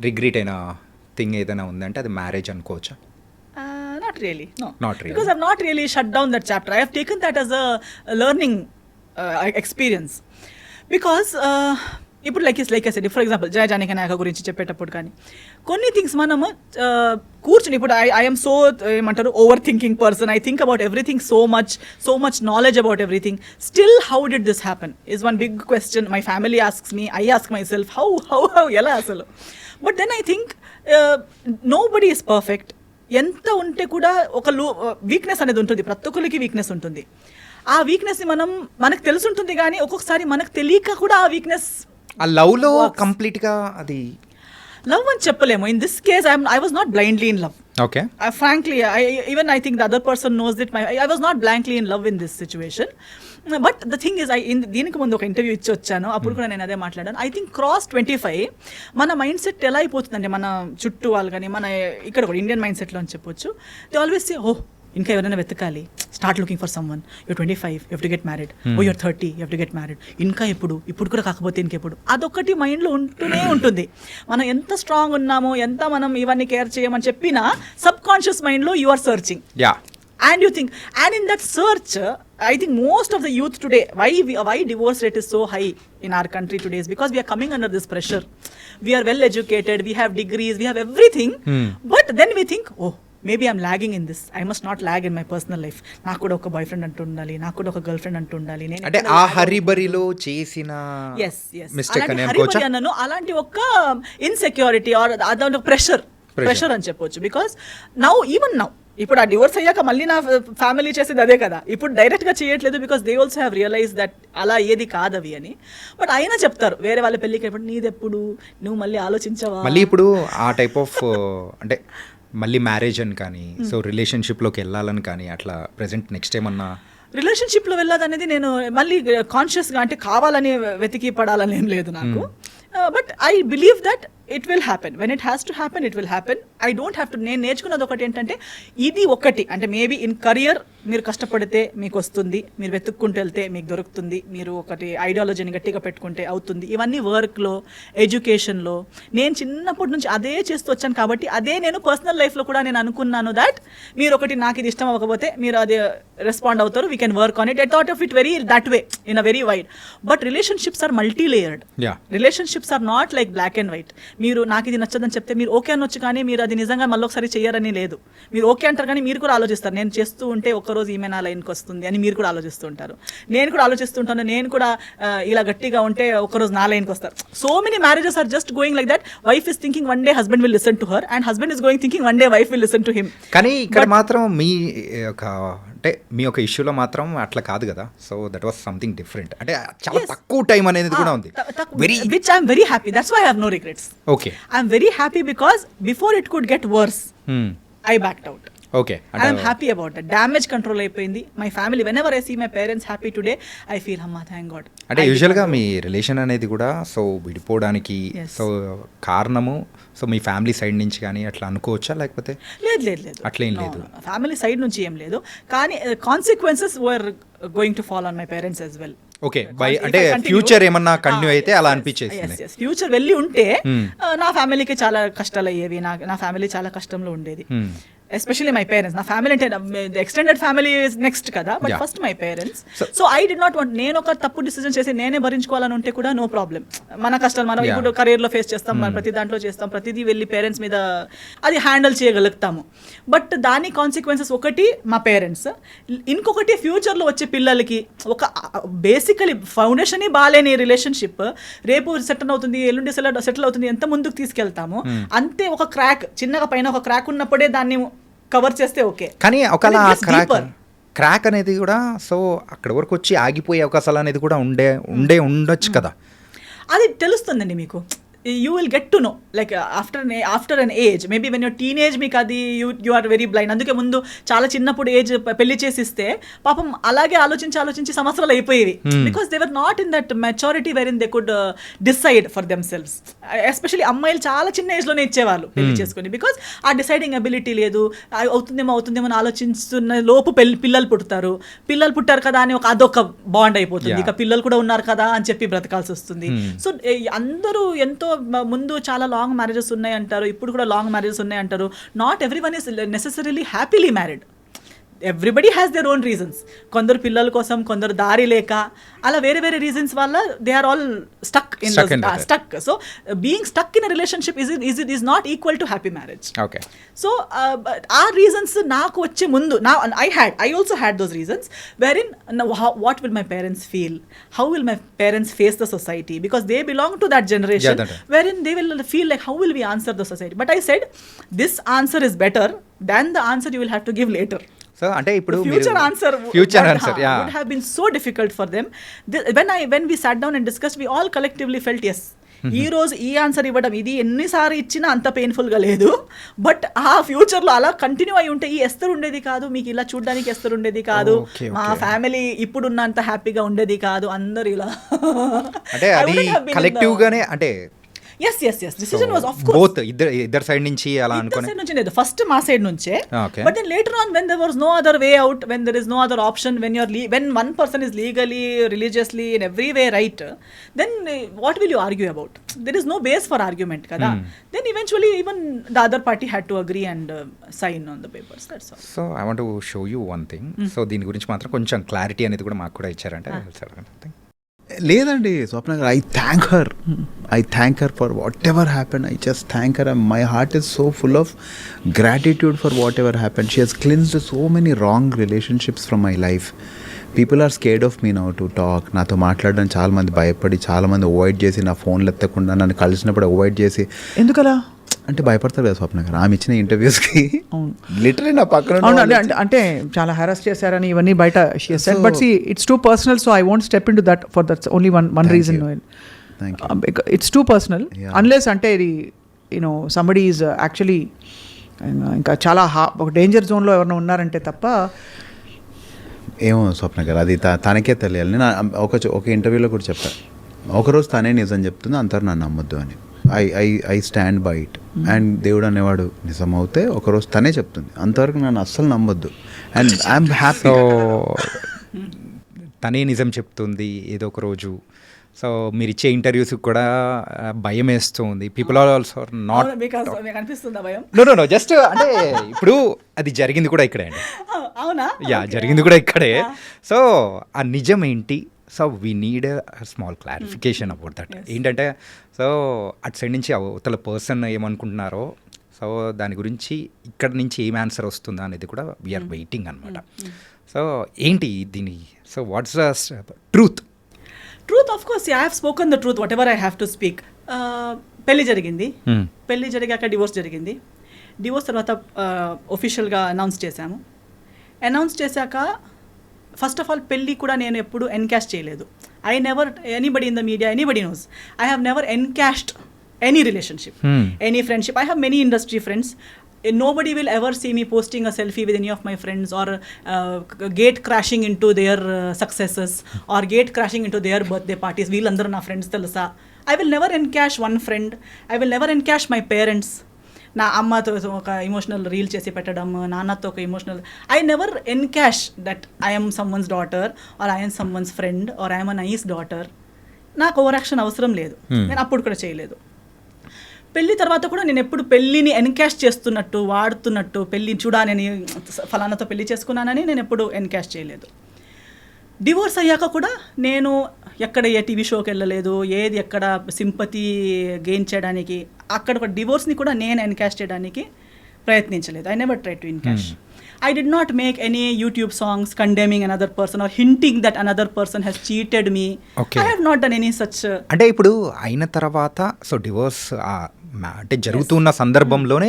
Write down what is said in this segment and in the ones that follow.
Regret అయిన thing ఏదైనా ఉందంటే అది మ్యారేజ్ అనుకోవచ్చా? Not really, no. Not really. Because I've not really shut down that chapter. I have taken that as a learning experience. Because ఇప్పుడు like I said, for example Jaya Janaki Nayaka గురించి చెప్పేటప్పుడు కానీ కొన్ని థింగ్స్ మనము కూర్చుని, ఇప్పుడు ఐఎమ్ సో ఏమంటారు overthinking person. I think about everything so much knowledge about everything. Still how did this happen is one big question. My family asks me, I ask myself how ఎలా అసలు. But then I think nobody is perfect. ఎంత ఉంటే కూడా ఒక weakness అనేది ఉంటుంది, ప్రతి ఒక్కరికి వీక్నెస్ ఉంటుంది. ఆ వీక్నెస్ని మనకు తెలిసి ఉంటుంది, కానీ ఒక్కొక్కసారి మనకు తెలియక కూడా ఆ వీక్నెస్ ఆ లవ్లో కంప్లీట్గా అది లవ్ అని చెప్పలేము. In this case I was not blindly in love. Okay, frankly, I think the other person knows that I was not blankly in love in this situation. But the thing is, దీనికి ముందు ఒక interview ఇచ్చి వచ్చాను, అప్పుడు కూడా నేను అదే మాట్లాడాను. ఐ థింక్ క్రాస్ 25 మన మైండ్ సెట్ ఎలా అయిపోతుందంటే, మన చుట్టూ వాళ్ళు కానీ మన ఇక్కడ కూడా ఇండియన్ మైండ్ సెట్లో అని చెప్పొచ్చు. దే ఆల్వేస్ సే, ఇంకా ఎవరైనా వెతకాలి, start looking for someone, you're 25, you have to get married, you're 30, you have to get married. ఇంకా ఇప్పుడు కూడా కాకపోతే ఇంకెప్పుడు, అదొకటి మైండ్లో ఉంటూనే ఉంటుంది. మనం ఎంత స్ట్రాంగ్ ఉన్నామో, ఎంత మనం ఇవన్నీ కేర్ చేయమని చెప్పినా సబ్ కాన్షియస్ మైండ్లో you are searching. And you think, and in that search, I think most of the youth today, why divorce rate is so high in our country today is because we are coming under this pressure. We are well educated, we have degrees, we have everything, but then we think, maybe I'm lagging in this, I must not lag in my personal life. నాకు కూడా ఒక boy friend అంటూ ఉండాలి, నాకు కూడా ఒక girl friend అంటూ ఉండాలి. అంటే ఆ హరిబరిలో చేసిన మిస్టేక్ అని అనుకోవచ్చా? అలాంటి ఒక ఇన్సెక్యూరిటీ ఆర్ అదొక ప్రెషర్ అని చెప్పొచ్చు. బికాస్ ఈవెన్ నౌ ఇప్పుడు ఆ డివోర్స్ అయ్యాక మళ్ళీ నా ఫ్యామిలీ చేసేది అదే కదా, ఇప్పుడు డైరెక్ట్గా చేయట్లేదు. Because they also have realize that అలా ఏది కాదవి అని. బట్ అయినా చెప్తారు వేరే వాళ్ళ పెళ్ళికి, ఎప్పుడు నీదెప్పుడు, నువ్వు మళ్ళీ ఆలోచించవా. మళ్ళీ ఇప్పుడు ఆ టైప్ ఆఫ్ అంటే మళ్ళీ మ్యారేజ్ అని కానీ, సో రిలేషన్షిప్లోకి వెళ్ళాలని కానీ, అట్లా ప్రెసెంట్ నెక్స్ట్ ఏమన్నా రిలేషన్షిప్లో వెళ్ళాలనేది నేను మళ్ళీ కాన్షియస్గా, అంటే కావాలని వెతికి పడాలని ఏం లేదు నాకు. But I believe that it will happen. When it has to happen, it will happen. I don't have to. నేను నేర్చుకున్నది ఒకటి ఏంటంటే, ఇది ఒకటి అంటే మేబీ ఇన్ కరియర్ మీరు కష్టపడితే మీకు వస్తుంది, మీరు వెతుక్కుంటూ వెళ్తే మీకు దొరుకుతుంది, మీరు ఒకటి ఐడియాలజీని గట్టిగా పెట్టుకుంటే అవుతుంది. ఇవన్నీ వర్క్లో, ఎడ్యుకేషన్లో నేను చిన్నప్పటి నుంచి అదే చేస్తూ వచ్చాను. కాబట్టి అదే నేను పర్సనల్ లైఫ్లో కూడా నేను అనుకున్నాను దట్ మీరు ఒకటి నాకు ఇది ఇష్టం అవ్వకపోతే మీరు అది రెస్పాండ్ అవుతారు, we can work on it. I thought of it very that way, in a very wide. But relationships are multi layered. Relationships are not like black and white. మీరు నాకు ఇది నచ్చదని చెప్తే మీరు ఓకే అనొచ్చు, కానీ మీరు అది నిజంగా మళ్ళీ ఒకసారి చేయరని లేదు. మీరు ఓకే అంటారు, కానీ మీరు కూడా ఆలోచిస్తారు, నేను చేస్తూ ఉంటే ఒక్కరోజు ఈమె నా లైన్కి వస్తుంది అని మీరు కూడా ఆలోచిస్తూ ఉంటారు. నేను కూడా ఆలోచిస్తుంటాను, నేను కూడా ఇలా గట్టిగా ఉంటే ఒక్కరోజు నా లైన్కి వస్తారు. So many marriages are just going like that. Wife is thinking one day husband will listen to her, and husband is going thinking one day wife will listen to him. కానీ ఇక్కడ మాత్రం మీ ఒక ఇష్యూలో మాత్రం అట్లా కాదు కదా. So that was something different. అంటే చాలా తక్కువ టైం అనేది కూడా ఉంది, which I am very happy. That's why I have no regrets. Okay. I am very happy because before it could get worse, I backed out. Okay. I am happy about that. Damage control అయిపోయింది. My family, whenever I see my parents happy today, I feel, Amma, thank God. అంటే యూజువల్గా మీ relation అనేది కూడా so విడిపోవడానికి so కారణము so మీ family side నుంచి కానీ అట్లా అనుకోవచ్చా, లేకపోతే లేదు అట్లేం లేదు, ఫ్యామిలీ సైడ్ నుంచి ఏం లేదు, కానీ consequences were going to fall on my parents as well. Okay, by అంటే ఫ్యూచర్ ఏమన్నా కంటిన్యూ అయితే అలా అనిపించేసి ఫ్యూచర్ వెళ్ళి ఉంటే నా ఫ్యామిలీకి చాలా కష్టాలు అయ్యేవి, నా ఫ్యామిలీ చాలా కష్టంలో ఉండేది. Especially my parents. నా ఫ్యామిలీ అంటే ఎక్స్టెండెడ్ ఫ్యామిలీ ఇస్ నెక్స్ట్ కదా, but first my parents. So I did not want, నేను ఒక తప్పు డిసిజన్ చేసి నేనే భరించుకోవాలని ఉంటే కూడా నో ప్రాబ్లం. మన కష్టాలు మనం ఇప్పుడు కెరీర్లో ఫేస్ చేస్తాం, మనం ప్రతి దాంట్లో చేస్తాం, ప్రతిదీ వెళ్ళి పేరెంట్స్ మీద అది హ్యాండిల్ చేయగలుగుతాము. బట్ దాని కాన్సిక్వెన్సెస్ ఒకటి మా పేరెంట్స్, ఇంకొకటి ఫ్యూచర్లో వచ్చే పిల్లలకి ఒక బేసికలీ ఫౌండేషన్ బాగాలేని రిలేషన్షిప్ రేపు సెటిల్ అవుతుంది, ఎల్లుండి సెటిల్ అవుతుంది, ఎంత ముందుకు తీసుకెళ్తాము అంతే. ఒక క్రాక్ చిన్నగా పైన ఒక క్రాక్ ఉన్నప్పుడే దాన్ని కవర్ చేస్తే ఓకే, కానీ ఒకవేళ క్రాక్ అనేది కూడా సో అక్కడ వరకు వచ్చి ఆగిపోయే అవకాశాలు అనేది కూడా ఉండొచ్చు కదా. అది తెలుస్తుందండి మీకు. you will get to know like after an age, maybe when you're teenage మీకు అది you are very blind. అందుకే ముందు చాలా చిన్నప్పుడు ఏజ్ పెళ్లి చేసిస్తే పాపం అలాగే ఆలోచించి సంవత్సరాలు అయిపోయేవి, because they were not in that maturity wherein they could decide for themselves. Especially అమ్మాయిలు చాలా చిన్న ఏజ్లోనే ఇచ్చేవాళ్ళు పెళ్లి చేసుకుని, బికాస్ ఆ డిసైడింగ్ అబిలిటీ లేదు. అవుతుందేమో అని ఆలోచిస్తున్న లోపు పిల్లలు పుట్టారు కదా అని అదొక బాండ్ అయిపోతుంది, ఇక పిల్లలు కూడా ఉన్నారు కదా అని చెప్పి బ్రతకాల్సి వస్తుంది. సో అందరూ ఎంతో ముందు చాలా లాంగ్ మ్యారేజెస్ ఉన్నాయి అంటారు, ఇప్పుడు కూడా లాంగ్ మ్యారేజెస్ ఉన్నాయి అంటారు. Not every one is necessarily happily married. Everybody has their own reasons. కొందరు పిల్లల కోసం, కొందరు దారి లేక, అలా వేరే వేరే రీజన్స్ వల్ల they are all stuck so being stuck in a relationship is not equal to happy marriage. Okay. So ఆ రీజన్స్ నాకు వచ్చే ముందు I also had those reasons wherein what will my parents feel, how will my parents face the society, because they belong to that generation wherein they will feel like how will we answer the society. But I said this answer is better than the answer you will have to give later. So అంటే ఇప్పుడు future answer would have been so difficult for them. When we sat down and discussed, we all collectively felt yes, ఈ రోజు ఈ answer ఇవ్వడం ఇది ఎన్నిసార్లు ఇచ్చినా అంత పెయిన్ఫుల్గా లేదు. బట్ ఆ ఫ్యూచర్లో అలా కంటిన్యూ అయి ఉంటే ఈ ఎస్తరు ఉండేది కాదు, మీకు ఇలా చూడడానికి ఎస్తరు ఉండేది కాదు, మా ఫ్యామిలీ ఇప్పుడున్నంత హ్యాపీగా ఉండేది కాదు, అందరు ఇలా అంటే అది కలెక్టివ్ గానే అంటే yes decision was of course both ఇద్దరు సైడ్ నుంచి అలా అనుకోని సైడ్ నుంచి లేదు, ఫస్ట్ మా సైడ్ నుంచే. But then later on when there was no other way out, when there is no other option, when one person is legally, religiously, in every way right, then what will you argue about? There is no base for argument kada. Then eventually even the other party had to agree and sign on the papers, that's all. So I want to show you one thing. So దీని గురించి మాత్రం కొంచెం clarity అనేది కూడా మాకు కూడా ఇచ్చారంటే లేదండి స్వప్న గారు, I thank her for whatever happen. I just thank her. My heart is so full of gratitude for whatever happen. She has cleansed so many wrong relationships from my life. People are scared of me now to talk. నాతో మాట్లాడడం చాలామంది భయపడి, చాలామంది avoid చేసి, నా ఫోన్లు ఎత్తకుండా నన్ను కలిసినప్పుడు అవాయిడ్ చేసి, ఎందుకలా అంటే భయపడతారు కదా స్వప్న గారు. ఆమె ఇచ్చిన ఇంటర్వ్యూస్కి లిటరలీ నా పక్కన అంటే చాలా హెరాస్ చేశారని ఇవన్నీ బయట but see it's too personal, so I won't step in to that for that's only one reason. It's too personal unless అంటే ఇది యూనో సంబడీ ఈజ్ యాక్చువల్లీ ఇంకా చాలా ఒక డేంజర్ జోన్లో ఎవరైనా ఉన్నారంటే తప్ప. ఏమో స్వప్న గారు, అది తనకే తెలియాలి. నేను ఒక ఇంటర్వ్యూలో కూడా చెప్పాను, ఒకరోజు తనే నిజం చెప్తుంది, అంటారు నన్ను నమ్మొద్దు అని. I stand by it. And దేవుడు అనేవాడు నిజం అవుతే ఒకరోజు తనే చెప్తుంది, అంతవరకు నన్ను అస్సలు నమ్మొద్దు. And I'm happy. తనే నిజం చెప్తుంది ఏదో ఒక రోజు. సో మీరు ఇచ్చే ఇంటర్వ్యూస్ కూడా భయం వేస్తుంది. People are also not know just అంటే ఇప్పుడు అది జరిగింది కూడా ఇక్కడే అండి. అవునా? యా, జరిగింది కూడా ఇక్కడే. సో ఆ నిజం ఏంటి? So we need small clarification about that. ఏంటంటే సో అటు సైడ్ నుంచి అవతల పర్సన్ ఏమనుకుంటున్నారో, సో దాని గురించి ఇక్కడ నుంచి ఏం ఆన్సర్ వస్తుందా అనేది కూడా వీఆర్ వెయిటింగ్ అనమాట. సో ఏంటి దీని, so what's the truth? Of course I have spoken the truth, what ever I have to speak. పెళ్లి జరిగింది, పెళ్లి జరిగాక డివోర్స్ జరిగింది. డివోర్స్ తర్వాత ఒఫిషియల్గా అనౌన్స్ చేశాము. అనౌన్స్ చేశాక ఫస్ట్ ఆఫ్ ఆల్ పెళ్ళి కూడా నేను ఎప్పుడు ఎన్కాష్ చేయలేదు. I never, anybody in the media, anybody knows, I have never encashed any relationship, any friendship. I have many industry friends. Nobody will ever see me posting a selfie with any of my friends or gate crashing into their successes or gate crashing into their birthday parties. Veelandaru na friends telusa. I will never encash one friend. I will never encash my parents. నా అమ్మతో ఒక emotional reel చేసి పెట్టడం, నాన్నతో ఒక emotional. I never encash that I'm someone's daughter or I'm someone's friend or I'm a nice daughter. నాకు over action అవసరం లేదు, నేను అప్పుడు కూడా చేయలేదు. పెళ్ళి తర్వాత కూడా నేను ఎప్పుడు పెళ్ళిని ఎన్కాష్ చేస్తున్నట్టు, వాడుతున్నట్టు, పెళ్ళిని చూడాలని ఫలానాతో పెళ్లి చేసుకున్నానని నేను ఎప్పుడు ఎన్కాష్ చేయలేదు. డివోర్స్ అయ్యాక కూడా నేను ఎక్కడ ఏ టీవీ షోకి వెళ్ళలేదు, ఏది ఎక్కడ సింపతి గెయిన్ చేయడానికి, అక్కడ ఒక డివోర్స్ని కూడా నేను ఎన్కాష్ చేయడానికి ప్రయత్నించలేదు. I never try to encash. I did not make any YouTube songs condemning another person or hinting that another person has cheated me. Okay. I have not done any such. అంటే ఇప్పుడు అయిన తర్వాత so divorce అంటే జరుగుతున్న సందర్భంలోనే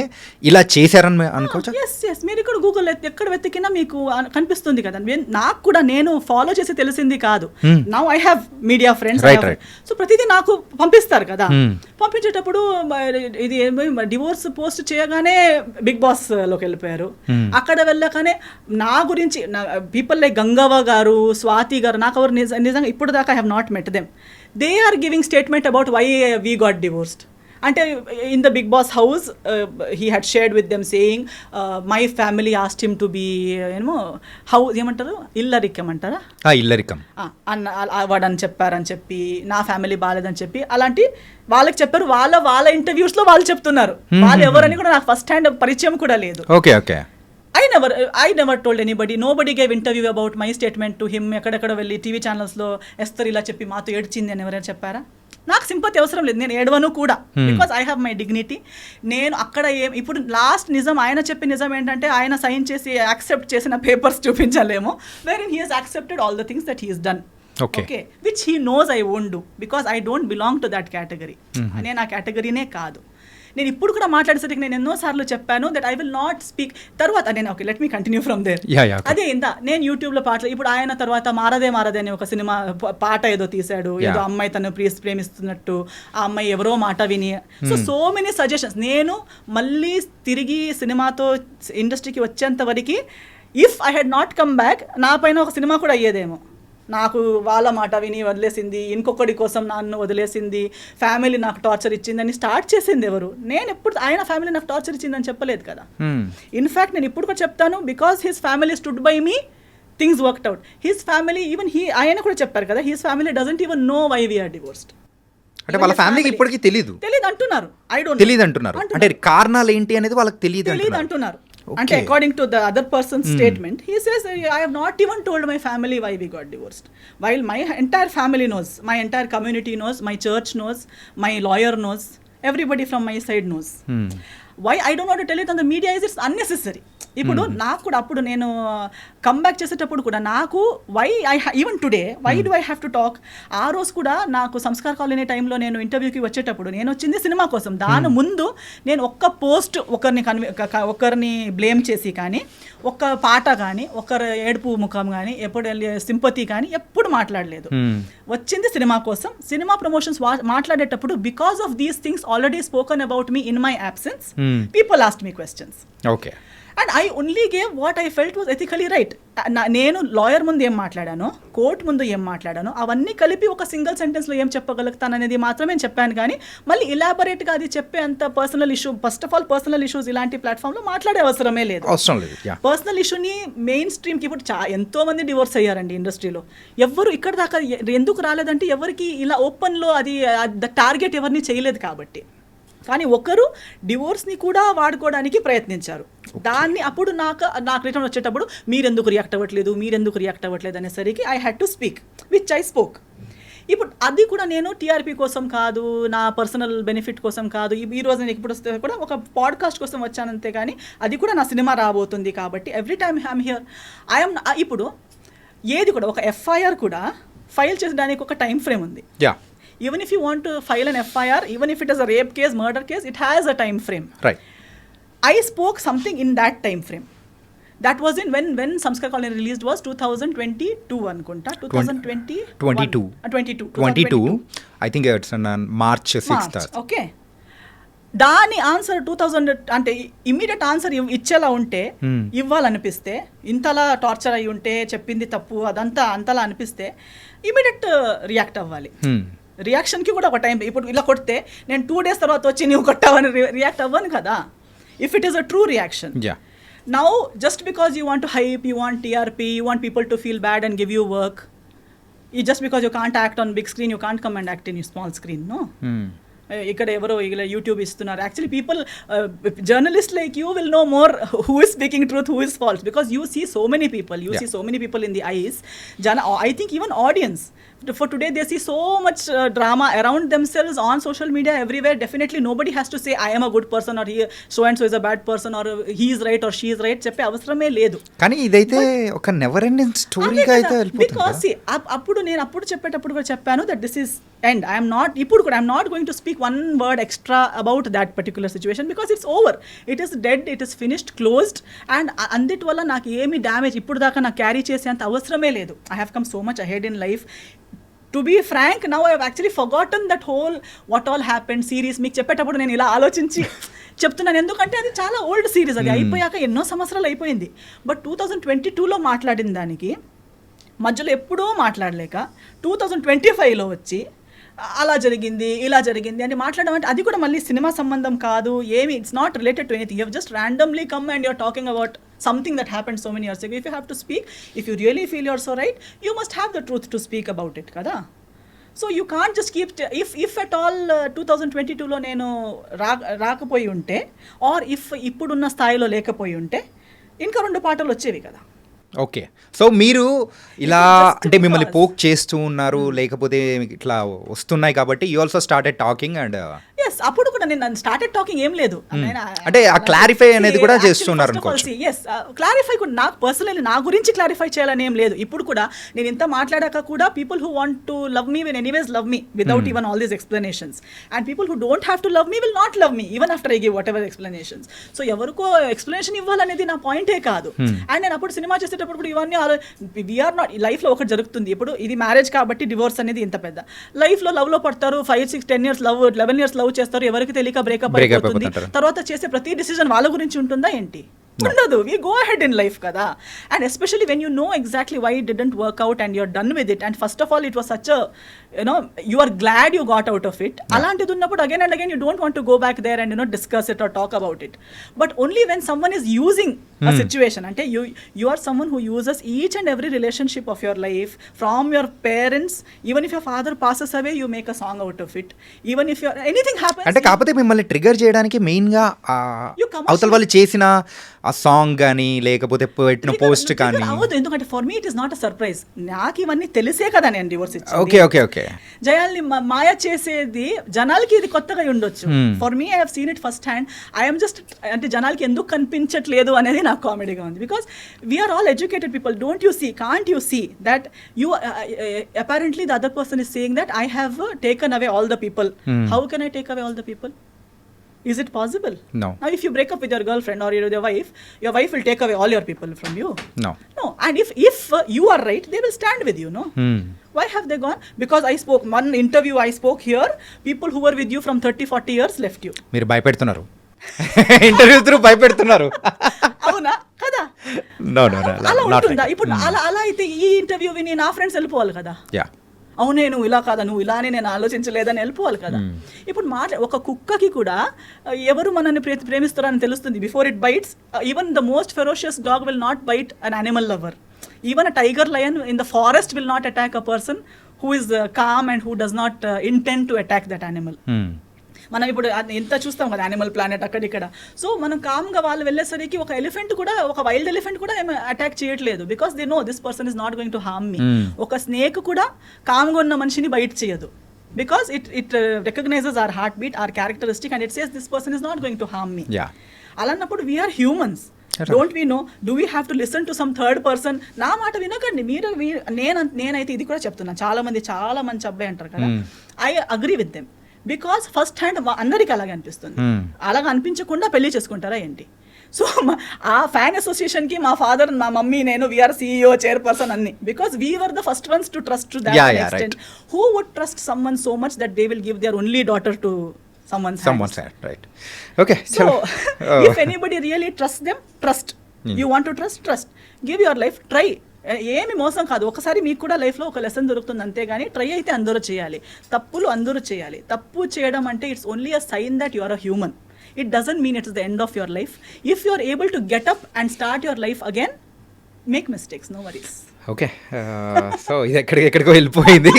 ఇలా చేశారని అనుకోవచ్చు. ఎస్, మీరు ఇక్కడ గూగుల్ ఎక్కడ వెతికినా మీకు కనిపిస్తుంది కదా. నాకు కూడా నేను ఫాలో చేసి తెలిసింది కాదు. Now I have media friends, so ప్రతిదీ నాకు పంపిస్తారు కదా. పంపించేటప్పుడు ఇది డివోర్స్ పోస్ట్ చేయగానే బిగ్ బాస్ లోకి వెళ్ళిపోయారు. అక్కడ వెళ్ళగానే నా గురించి పీపుల్ లైక్ గంగవ్వ గారు, స్వాతి గారు, నాకు ఎవరు నిజంగా ఇప్పుడు దాకా I have not met them. They are giving statement about why we got divorced. అంటే in the big boss house he had shared with them saying my family asked him to be ఏమో house ఏమంటారు ఇల్లరికం అంటారా ఇల్లరికం వాడని చెప్పారని చెప్పి నా ఫ్యామిలీ బాగాలేదని చెప్పి అలాంటి వాళ్ళకి చెప్పారు. వాళ్ళ ఇంటర్వ్యూస్లో వాళ్ళు చెప్తున్నారు. వాళ్ళు ఎవరని కూడా నాకు ఫస్ట్ హ్యాండ్ పరిచయం కూడా లేదు. Okay okay. I never told anybody. Nobody gave interview about my statement to him. ఎక్కడెక్కడ వెళ్ళి టీవీ ఛానల్స్లో ఎస్తర్ ఇలా చెప్పి మాతో ఏడ్చింది అని ఎవరైనా చెప్పారా? నాకు సింపతి అవసరం లేదు, నేను ఏడవను కూడా, because I have my dignity. నేను అక్కడ ఇప్పుడు లాస్ట్ నిజం ఆయన చెప్పిన నిజం ఏంటంటే ఆయన సైన్ చేసి యాక్సెప్ట్ చేసిన పేపర్స్ చూపించలేము, wherein he has accepted all the things that he has done. Okay, which he knows I won't do because I don't belong to that category. నేను ఆ కేటగిరీనే కాదు. నేను ఇప్పుడు కూడా మాట్లాడేసరికి నేను ఎన్నోసార్లు చెప్పాను that I will not speak. తర్వాత నేను okay let me continue from there. అదే ఇంత నేను యూట్యూబ్లో పాటలు ఇప్పుడు ఆయన తర్వాత మారదే అని ఒక సినిమా పాట ఏదో తీశాడు, ఏదో అమ్మాయి తను ప్రేమిస్తున్నట్టు, ఆ అమ్మాయి ఎవరో మాట విని, సో మెనీ సజెషన్స్. నేను మళ్ళీ తిరిగి సినిమాతో ఇండస్ట్రీకి వచ్చేంత వరకు if I had not come back నా పైన ఒక సినిమా కూడా అయ్యేదేమో. నాకు వాళ్ళ మాట విని వదిలేసింది, ఇంకొకటి కోసం నన్ను వదిలేసింది, ఫ్యామిలీ నాకు టార్చర్ ఇచ్చిందని స్టార్ట్ చేసింది ఎవరు? నేను ఎప్పుడు ఆయన ఫ్యామిలీ నాకు టార్చర్ ఇచ్చిందని చెప్పలేదు కదా. ఇన్ఫ్యాక్ట్ నేను ఇప్పుడు కూడా చెప్తాను, because his family stood by me, things worked out. His family even ఆయన కూడా చెప్పారు కదా, his family doesn't even know why we're divorced. అంటే వాళ్ళ ఫ్యామిలీకి ఇప్పటికీ తెలియదు అంటున్నారు. అంటున్నారు అంటే కారణాలు ఏంటి అనేది వాళ్ళకి తెలియదు అంటున్నారు. అంటే according to the other person's statement he says I have not even told my family why we got divorced, while my entire family knows, my entire community knows, my church knows, my lawyer knows, everybody from my side knows. Why I don't want to tell it on the media is it's unnecessary. ఇప్పుడు నాకు కూడా అప్పుడు నేను comeback చేసేటప్పుడు కూడా నాకు why even today why do I have to talk. ఆ రోజు కూడా నాకు సంస్కార్ కాలనీ టైంలో నేను ఇంటర్వ్యూకి వచ్చేటప్పుడు నేను వచ్చింది సినిమా కోసం. దాని ముందు నేను ఒక్క పోస్ట్ ఒకరిని బ్లేమ్ చేసి కానీ, ఒక్క పాట కానీ, ఒకరు ఏడుపు ముఖం కానీ, ఎప్పుడు సింపతి కానీ ఎప్పుడు మాట్లాడలేదు. వచ్చింది సినిమా కోసం. సినిమా ప్రమోషన్స్ మాట్లాడేటప్పుడు because of these things already spoken about me in my absence, people asked me questions. Okay. And I only gave what I felt was ethically right. నేను లాయర్ ముందు ఏం మాట్లాడానో, court ముందు ఏం మాట్లాడానో అవన్నీ కలిపి ఒక సింగిల్ సెంటెన్స్లో ఏం చెప్పగలుగుతాను అనేది మాత్రమే చెప్పాను. కానీ మళ్ళీ ఇలాబొరేట్గా అది చెప్పే అంత personal issue, first of all personal issues ఇలాంటి ప్లాట్ఫామ్లో మాట్లాడే అవసరమే లేదు. పర్సనల్ ఇష్యూని మెయిన్ స్ట్రీమ్కి ఇప్పుడు ఎంతో మంది డివోర్స్ అయ్యారండి ఇండస్ట్రీలో. ఎవరు ఇక్కడ దాకా ఎందుకు రాలేదంటే ఎవరికి ఇలా ఓపెన్లో అది టార్గెట్ ఎవరిని చేయలేదు కాబట్టి. కానీ ఒకరు డివోర్స్ని కూడా వాడుకోవడానికి ప్రయత్నించారు. దాన్ని అప్పుడు నాకు రిటర్న్ వచ్చేటప్పుడు మీరెందుకు రియాక్ట్ అవ్వట్లేదు అనేసరికి I had to speak which I spoke. ఇప్పుడు అది కూడా నేను టీఆర్పీ కోసం కాదు, నా పర్సనల్ బెనిఫిట్ కోసం కాదు. ఈ రోజు నేను ఇప్పుడు వస్తే కూడా ఒక పాడ్కాస్ట్ కోసం వచ్చానంతే, కానీ అది కూడా నా సినిమా రాబోతుంది కాబట్టి ఎవ్రీ టైమ్ ఐఎమ్ హియర్. ఇప్పుడు ఏది కూడా ఒక ఎఫ్ఐఆర్ కూడా ఫైల్ చేసడానికి ఒక టైం ఫ్రేమ్ ఉంది. Even if you want to file an FIR, even if it is a rape case, murder case, it has a time frame. Right. I spoke something in that time frame. That was in when Samskar Colony released was 2022 anukunta. 2022. I think it's on March 6th. Okay. దాని answer 2000 అంటే immediate answer ఇచ్చేలా ఉంటే, ఇవ్వాలనిపిస్తే, ఇంతలా torture అయి ఉంటే, చెప్పింది తప్పు అదంతా అంతలా అనిపిస్తే ఇమ్మీడియట్ రియాక్ట్ అవ్వాలి. రియాక్షన్కి కూడా ఒక టైం. ఇప్పుడు ఇలా కొడితే నేను 2 days తర్వాత వచ్చి నువ్వు కొట్టావని రియాక్ట్ అవ్వను కదా, if it is a true reaction. Now just because you want to hype, you want TRP, you want people to feel bad and give you work, just because you can't act on big screen, you can't come and act in you small screen. No, ఇక్కడ ఎవరో ఇలా YouTube ఇస్తున్నారు. Actually people, journalist like you will know more who is speaking truth, who is false, because you see so many people in the eyes. I think even audience for today they see so much drama around themselves on social media everywhere. Definitely nobody has to say I am a good person or he so and so is a bad person or he is right or she is right చెప్పే అవసరమే లేదు. కానీ ఇదైతే ఒక never ending స్టోరీగా అయితే వెళ్ళిపోతుంది. Because అప్పుడు చెప్పేటప్పుడు కూడా చెప్పాను that this is end. I am not going to speak one word extra about that particular situation because it's over. It is dead, it is finished, closed, and అందుటి వల్ల నాకు ఏమి damage ఇప్పుడు దాకా నాకు క్యారీ చేసేంత అవసరమే లేదు. I have come so much ahead in life. To be frank, now I have actually forgotten that whole what all happened series. మీకు చెప్పేటప్పుడు నేను ఇలా ఆలోచించి చెప్తున్నాను, ఎందుకంటే అది చాలా ఓల్డ్ సిరీస్. అది అయిపోయాక ఎన్నో సంవత్సరాలు అయిపోయింది. బట్ 2022లో మాట్లాడిన దానికి మధ్యలో ఎప్పుడూ మాట్లాడలేక 2025లో వచ్చి అలా జరిగింది ఇలా జరిగింది అని మాట్లాడడం అంటే అది కూడా మళ్ళీ సినిమా సంబంధం కాదు, ఏమి it's not related to anything. You just randomly come and you're talking about something that happened so many years ago. If you have to speak, if you really feel you're so right, you must have the truth to speak about it kada. So you can't just keep if at all 2022లో నేను రాకపోయి ఉంటే are if ఇప్పుడున్న స్థాయిలో లేకపోయి ఉంటే ఇంకా 2 పాటలు వచ్చేవి కదా. ఓకే, సో మీరు ఇలా Just అంటే మిమ్మల్ని because. పోక్ చేస్తూ ఉన్నారు, లేకపోతే ఇట్లా వస్తున్నాయి కాబట్టి you also started talking and yes అప్పుడు కూడా నేను స్టార్టెడ్ టాకింగ్ ఏం లేదు. అంటే ఆ clarify అనేది కూడా చేస్తున్నారు అనుకోవచ్చు. ఎస్ క్లారిఫై కూడా నాకు పర్సనల్లీ నా గురించి క్లారిఫై చేయాలని ఏం లేదు. ఇప్పుడు కూడా నేను ఇంత మాట్లాడాక కూడా people who want to love me will anyways love me without even all these explanations, and people who don't have to love me will not love me even after I give what ever explanations. So ఎవరికో explanation ఇవ్వాలనేది నా పాయింటే కాదు. And నేను అప్పుడు cinema చేసేటప్పుడు కూడా ఇవన్నీ వీఆర్ నాట్ లైఫ్లో ఒకటి జరుగుతుంది. ఇప్పుడు ఇది మ్యారేజ్ కాబట్టి డివోర్స్ అనేది ఇంత పెద్ద లైఫ్లో లవ్లో పడతారు, 5, 6, 10 years లవ్ 11 years లవ్ చేస్తారు, ఎవరికి తెలియక బ్రేకప్ అయిపోతుంది. తర్వాత చేసే ప్రతి డిసిజన్ వాళ్ళ గురించి ఉంటుందా ఏంటి? ఉండదు. We go ahead in life కదా. And especially when you know exactly why it didn't work out and you're done with it, and first of all it was such you are glad you got out of it. అలాంటిది ఉన్నప్పుడు again and again you don't want to go back there and discuss it or talk about it. But only when someone is using a situation, అంటే you are someone who uses each and every relationship of your life from your parents. Even if your father passes away, you make a song out of it. Even if anything happens, అంటే కాకపోతే మిమ్మల్ని trigger చేయడానికి మెయిన్గా You come అవతల వాళ్ళు చేసిన ఆ song కానీ లేకపోతే పెట్టిన పోస్ట్ కానీ. అవ్వదు, ఎందుకంటే for me it is not a surprise. నాకు ఇవన్నీ తెలిసే కదా నేను డివోర్స్ ఇచ్చాను. ఓకే ఓకే ఓకే జయాల్ని మాయ చేసేది జనాలకి ఇది కొత్తగా ఉండొచ్చు. For me I have seen it first hand. I'm just అంటే జనాలకి ఎందుకు కనిపించట్లేదు అనేది నాకు కామెడీగా ఉంది. Because we're all educated people. Don't you see, can't you see that you apparently the other person is saying that I have taken away all the people. How can I take away all the people? Is it possible? No. Now if you break up with your girlfriend or your wife will take away all your people from you. No. No. And if you are right, they will stand with you, no? Why have they gone? Because I spoke one interview I spoke here, people who were with you from 30-40 years left you. మీరు భయపెడుతున్నారు, interview through భయపెడుతున్నారు. అవునా కదా? No, అలా not ఉంటుందా? right. ఇప్పుడు అలా అయితే ఈ interview విని నా ఫ్రెండ్స్ వెళ్ళిపోవాలి కదా. Yeah. అవునే నువ్వు ఇలా కాదా, నువ్వు ఇలా అని నేను ఆలోచించలేదని వెళ్ళిపోవాలి కదా. ఇప్పుడు ఒక కుక్కకి కూడా ఎవరు మనల్ని ప్రేమిస్తారని తెలుస్తుంది. Before it bites, even the most ferocious dog will not bite an animal lover. Even a tiger lion in the forest will not attack a person who is calm and who does not intend to attack that animal. మనం ఇప్పుడు ఎంత చూస్తాం కదా animal planet అక్కడిక్కడ. So మనం కామ్గా వాళ్ళు వెళ్ళేసరికి ఒక ఎలిఫెంట్ కూడా, ఒక వైల్డ్ ఎలిఫెంట్ కూడా ఏమి అటాక్ చేయట్లేదు. Because they know this person is not going to harm me. ఒక స్నేక్ కూడా కామ్గా ఉన్న మనిషిని బైట్ చేయదు. Because it recognises our heartbeat, our characteristic, and it says this person is not going to harm me. అలాన్నప్పుడు we're humans. Don't we know, do we have to listen to some third person? నా మాట వినకండి మీరు. నేనైతే ఇది కూడా చెప్తున్నాను, చాలా మంచి అబ్బాయి అంటారు కదా, I agree with them. Because first hand అందరికి అలాగే అనిపిస్తుంది. అలాగ అనిపించకుండా పెళ్లి చేసుకుంటారా ఏంటి? సో ఆ ఫ్యాన్ అసోసియేషన్కి మా ఫాదర్, మా మమ్మీ, నేను వీఆర్ CEO, చైర్పర్సన్ అన్ని. Because we were the first ones to trust to that extent. Who would trust someone so much that they will give their only daughter to someone's hand. Right. Okay. So if anybody really trusts them, trust. You want to trust. Give your life, try. ఏమి మోసం కాదు. ఒకసారి మీకు కూడా లైఫ్లో ఒక lesson దొరుకుతుంది అంతేగాని ట్రై అయితే అందరూ చేయాలి. తప్పులు అందరూ చేయాలి. తప్పు చేయడం అంటే it's only a sign that you are a human. It doesn't mean it's the end of your life. If you are able to get up and start your life again, make mistakes, no worries. Okay, so ఇది ఎక్కడికో వెళ్ళిపోయింది.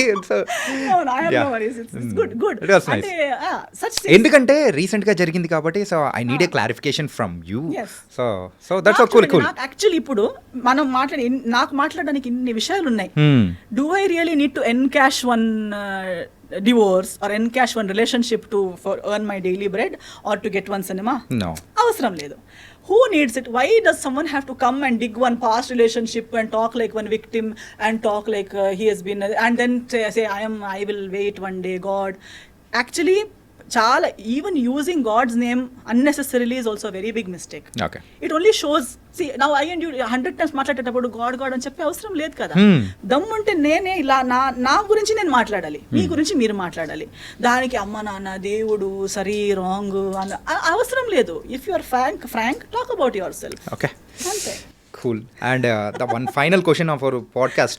ఎందుకంటే recent గా జరిగింది కాబట్టి, so I need a clarification from you. So that's cool. Actually ఇప్పుడు మనం నాకు మాట్లాడడానికి ఇన్ని విషయాలు ఉన్నాయి. Do I really need to encash one divorce or encash one relationship for earn my daily bread or to get one cinema? No. అవసరం లేదు. Who needs it? Why does someone have to come and dig one past relationship and talk like one victim and talk like he has been, and then say I will wait one day, God? Actually, చాలా even using God's name unnecessarily is also very big mistake. It only shows, see now I and you 100 times మాట్లాడేటప్పుడు God అని చెప్పే అవసరం లేదు కదా. దమ్ముంటే నేనే ఇలా నా గురించి నేను మాట్లాడాలి, మీ గురించి మీరు మాట్లాడాలి. దానికి అమ్మ నాన్న దేవుడు సరి రాంగ్ అవసరం లేదు. If you are frank talk about yourself. Okay, అంతే. cool. And the one final question of our podcast